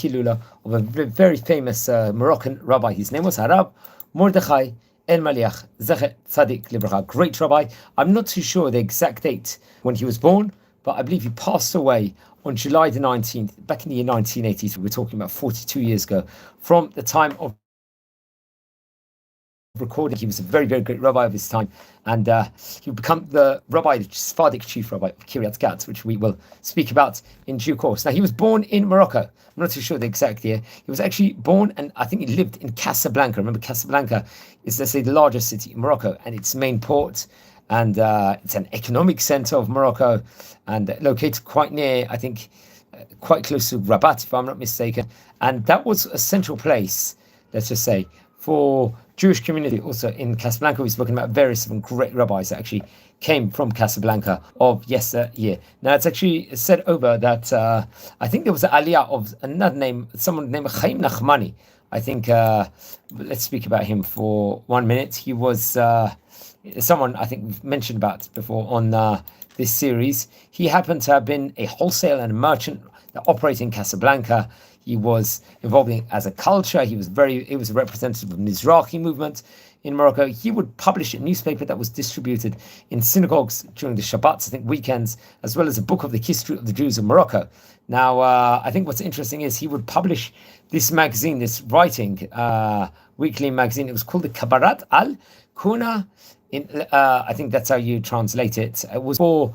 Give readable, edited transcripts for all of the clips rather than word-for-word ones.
Hilula of a very famous Moroccan rabbi. His name was Rabbi Mordechai Elmaliach, Zecher Tzadik Livracha, great rabbi. I'm not too sure the exact date when he was born, but I believe he passed away on July the 19th, back in the year 1980. We're talking about 42 years ago. From the time of recording, he was a very, very great rabbi of his time, and he would become the rabbi, the Sephardic chief rabbi of Kiryat, which we will speak about in due course. Now, he was born in Morocco. I'm not too sure the exact year. He was actually born, and I think he lived in Casablanca. Remember, Casablanca is, let's say, the largest city in Morocco, and its main port, and it's an economic center of Morocco, and located quite near, I think, quite close to Rabat, if I'm not mistaken. And that was a central place, let's just say, for Jewish community. Also in Casablanca, we've spoken about various great rabbis that actually came from Casablanca of yesteryear. Now, it's actually said over that I think there was an aliyah of another name, someone named Chaim Nachmani. I think, let's speak about him for 1 minute. He was someone I think we've mentioned about before on this series. He happened to have been a wholesaler and a merchant that operated in Casablanca. He was involved as a culture. He was a representative of the Mizrahi movement in Morocco. He would publish a newspaper that was distributed in synagogues during the Shabbats, I think weekends, as well as a book of the history of the Jews of Morocco. Now, I think what's interesting is he would publish this magazine, this writing weekly magazine. It was called the Kabarat al-Kuna. I think that's how you translate it. It was for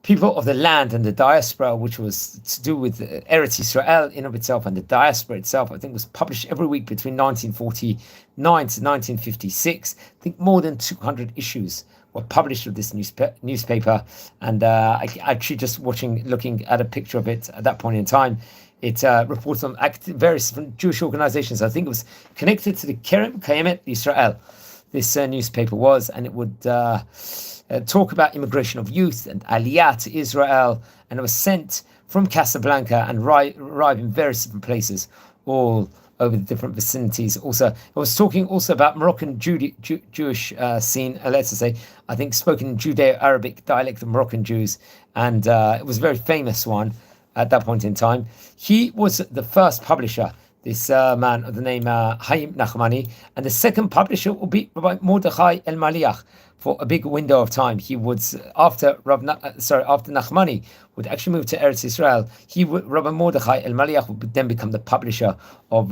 people of the land and the diaspora, which was to do with Eretz Israel in of itself, and the diaspora itself. I think was published every week between 1949 to 1956. I think more than 200 issues were published of this newspaper. And I actually just looking at a picture of it at that point in time, it reports on various different Jewish organizations. I think it was connected to the Kerem Kayemet Israel. This newspaper was, and it would talk about immigration of youth and aliyah to Israel, and it was sent from Casablanca and arrive in various different places all over the different vicinities. Also, it was talking also about Moroccan Jewish scene, let's say, I think spoken in Judeo-Arabic dialect of Moroccan Jews, and it was a very famous one at that point in time. He was the first publisher, this man of the name Chaim Nachmani, and the second publisher will be Rabbi Mordechai Elmaliach. For a big window of time, he would after Nachmani would actually move to Eretz Israel. Rabbi Mordechai Elmaliach would then become the publisher of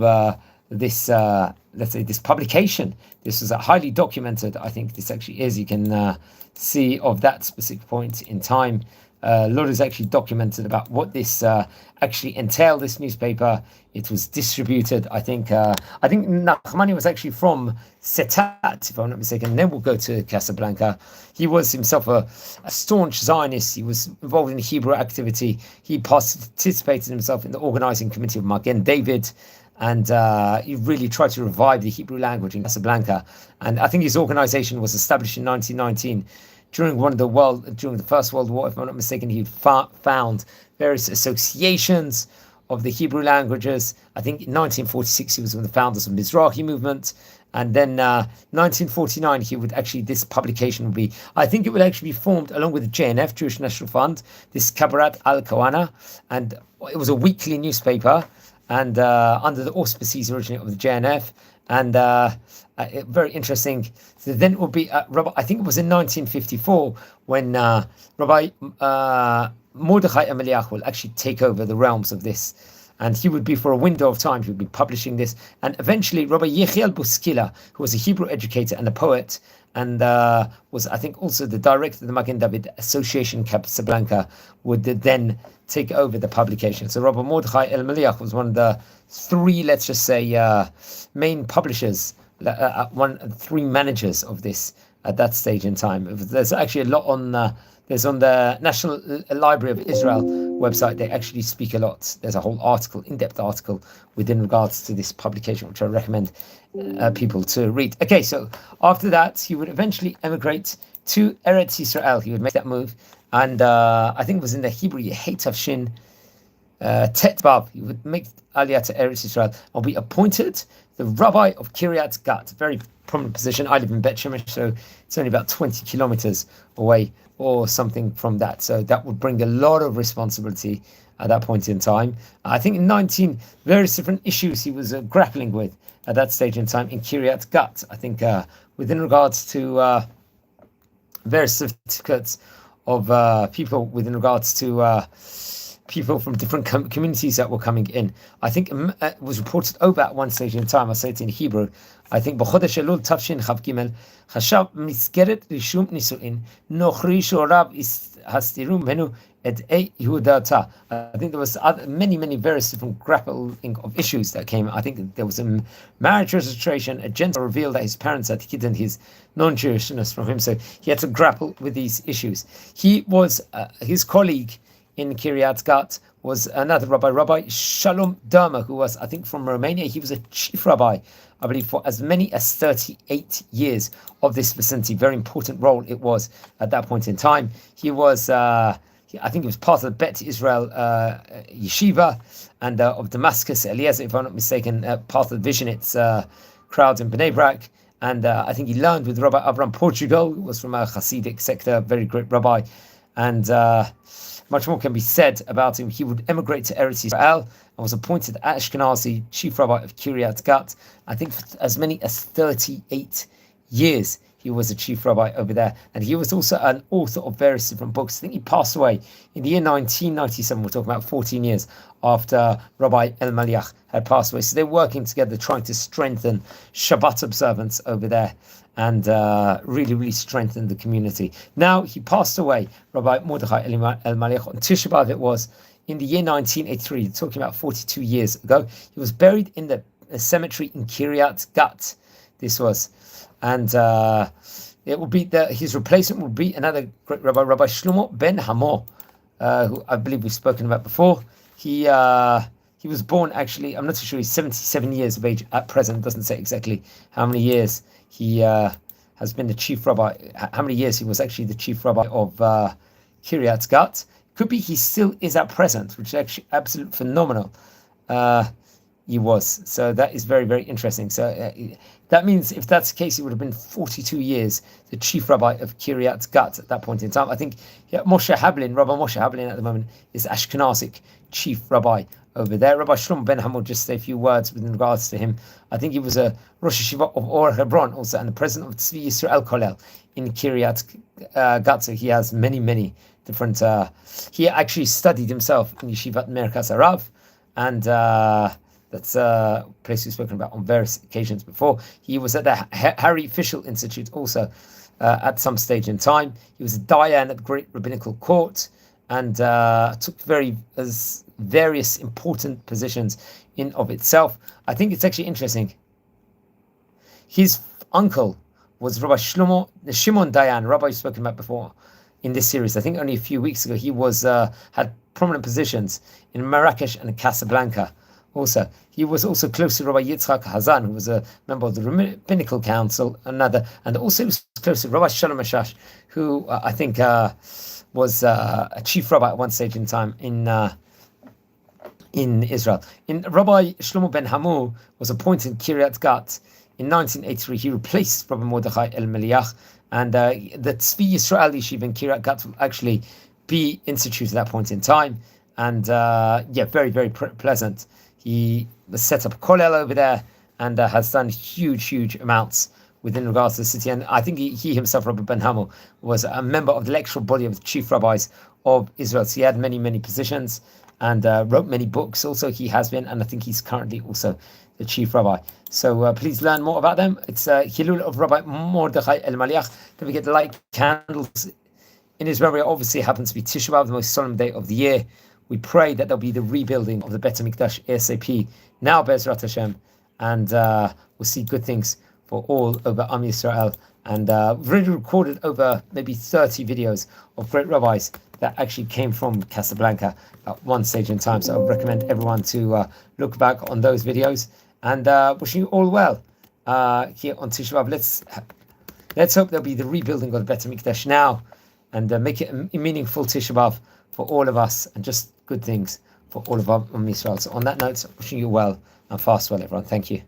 this, let's say, this publication. This was highly documented. I think this actually is. You can see of that specific point in time. A lot is actually documented about what this actually entailed. This newspaper, it was distributed. I think Nachmani was actually from Setat, if I'm not mistaken. And then we'll go to Casablanca. He was himself a staunch Zionist. He was involved in Hebrew activity. He participated himself in the organizing committee of Magen David, and he really tried to revive the Hebrew language in Casablanca. And I think his organization was established in 1919. During the First World War, if I'm not mistaken, he found various associations of the Hebrew languages. I think in 1946 he was one of the founders of the Mizrahi movement, and then 1949 this publication would be, I think it would actually be formed along with the JNF, Jewish National Fund, this Kabarat al-Kawana, and it was a weekly newspaper, and under the auspices originally of the JNF, and very interesting. So then it will be I think it was in 1954 when Rabbi Mordechai Elmaliach will actually take over the realms of this, and he would be for a window of time. He would be publishing this, and eventually Rabbi Yechiel Buskila, who was a Hebrew educator and a poet, and was I think also the director of the Magen David Association Casablanca, would then take over the publication. So Rabbi Mordechai Elmaliach was one of the three, let's just say, main publishers, three managers of this at that stage in time. There's actually a lot on there's on the National Library of Israel website. They actually speak a lot. There's a whole article, in-depth article within regards to this publication, which I recommend people to read. Okay, so after that, he would eventually emigrate to Eretz Israel. He would make that move, and I think it was in the Hebrew Hetav Shin Tet Bab. He would make Aliyah to Eretz Israel and be appointed the rabbi of Kiryat Gat, very prominent position. I live in Bet Shemesh, so it's only about 20 kilometers away or something from that. So that would bring a lot of responsibility at that point in time. I think in 19 various different issues he was grappling with at that stage in time in Kiryat Gat. I think within regards to various certificates of people, within regards to people from different communities that were coming in. I think it was reported over at one stage in time. I'll say it in Hebrew. I think בחודש אלול תשכ"ג חשב מסגרת רישום נישואין נוכרי שהוריו הסתירו ממנו את יהודתה. I think there was many various different grappling of issues that came. I think there was a marriage registration, a gender reveal that his parents had hidden his non-Jewishness from him, so he had to grapple with these issues. He was his colleague in Kiryat Gat was another Rabbi Shalom Derma, who was, I think, from Romania. He was a chief rabbi, I believe, for as many as 38 years of this vicinity. Very important role it was at that point in time. He was, I think he was part of the Bet Israel Yeshiva and of Damascus, Eliezer, if I'm not mistaken, part of the Visionitz crowd in Bnei Brak. And I think he learned with Rabbi Avram Portugal, who was from a Hasidic sector, very great rabbi. And much more can be said about him. He would emigrate to Eretz Israel and was appointed Ashkenazi chief rabbi of Kiryat Gat. I think for as many as 38 years he was a chief rabbi over there. And he was also an author of various different books. I think he passed away in the year 1997. We're talking about 14 years after Rabbi Elmaliach had passed away. So they're working together, trying to strengthen Shabbat observance over there and really strengthen the community. Now, he passed away, Rabbi Mordechai Elmaliach, on Tisha B'Av it was, in the year 1983, talking about 42 years ago. He was buried in the cemetery in Kiryat Gat, this was. And it will be his replacement will be another great rabbi, Rabbi Shlomo ben Hamor, who I believe we've spoken about before. He was born, actually, I'm not too sure, he's 77 years of age at present. It doesn't say exactly how many years he has been the chief rabbi, how many years he was actually the chief rabbi of Kiryat Gat. Could be he still is at present, which is actually absolutely phenomenal. He was. So that is very interesting. So that means if that's the case, he would have been 42 years the chief rabbi of Kiryat Gat at that point in time. I think Moshe Hablin, Rabbi Moshe Hablin at the moment is Ashkenazic chief rabbi over there. Rabbi Shlomo ben Hamor, just say a few words with regards to him. I think he was a Rosh Yeshiva of Or Hebron also, and the president of Tzvi Yisrael Kolel in Kiryat Gat. So he has many different. He actually studied himself in Yeshivat Merkaz Harav, and that's a place we've spoken about on various occasions before. He was at the Harry Fischel Institute also at some stage in time. He was a Dayan at the Great Rabbinical Court and took various important positions in of itself. I think it's actually interesting. His uncle was Rabbi Shimon Dayan, Rabbi we've spoken about before in this series. I think only a few weeks ago he was had prominent positions in Marrakesh and Casablanca. Also, he was also close to Rabbi Yitzchak Hazan, who was a member of the Rabbinical Council, and also he was close to Rabbi Shalom Ashash, who I think was a chief rabbi at one stage in time in Israel. Rabbi Shlomo ben Hamor was appointed Kiryat Gat in 1983. He replaced Rabbi Mordechai Elmaliach, and the Tzvi Yisrael Yeshiva in Kiryat Gat will actually be instituted at that point in time. And very pleasant. He set up a kollel over there and has done huge amounts within regards to the city. And I think he himself, Rabbi Ben Hamor, was a member of the electoral body of the chief rabbis of Israel. So he had many positions and wrote many books. Also, he has been, and I think he's currently also the chief rabbi. So please learn more about them. It's Hilul of Rabbi Mordechai Elmaliach. Don't forget to light candles in his memory. Obviously, it happens to be Tisha B'Av, the most solemn day of the year. We pray that there'll be the rebuilding of the Bet HaMikdash ASAP, now Be'ezrat Hashem, and we'll see good things for all over Am Yisrael. And we've already recorded over maybe 30 videos of great rabbis that actually came from Casablanca at one stage in time. So I would recommend everyone to look back on those videos. And wishing you all well here on Tisha B'Av. Let's hope there'll be the rebuilding of the Bet HaMikdash now, and make it a meaningful Tisha B'Av for all of us, and just good things for all of our Israel. So on that note, wishing you well and fast well, everyone. Thank you.